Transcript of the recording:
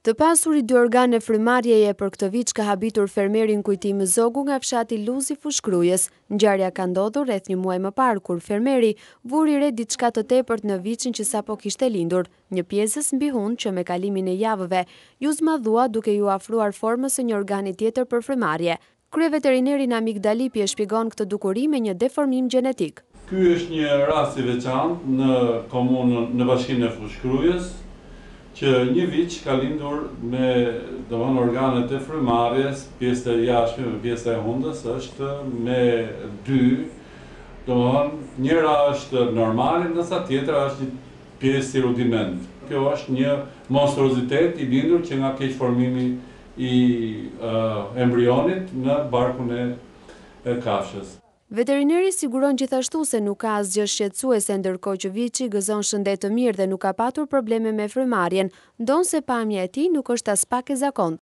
Të pasur i dy organe frymarrjeje për këtë vit ka habitur fermerin Kujtim Zogu nga fshati Luzi Fushkrujës. Ngjarja ka ndodhur rreth një muaj më parë kur fermeri vuri re diçka të tepërt në viçin që sapo kishte lindur. Një pjesës mbi hund që me kalimin e javëve ju zmadhua duke ju afruar formës së një organi tjetër për frymarrje. Kryeveterineri Namik Dalipi e shpjegon këtë dukuri me një deformim gjenetik. Ky është një rast i veçantë në komunën në bashkinë e Fushkrujës, që një vit ka lindur me organet e frymarrjes, pjesë e jashtme me pjesë e hundës është me dy, njëra është normale, ndërsa tjetra është një pjesë si rudiment. Kjo është një monstruozitet i lindur që nga keqformimi i embrionit në barkun e kafshës. Veterineri siguron gjithashtu se nuk ka asgjë shqetësuese, ndërkohë që viçi gëzon shëndet të mirë dhe nuk ka patur probleme me frymarrjen, ndonse pamja e tij nuk është as pak e zakontë.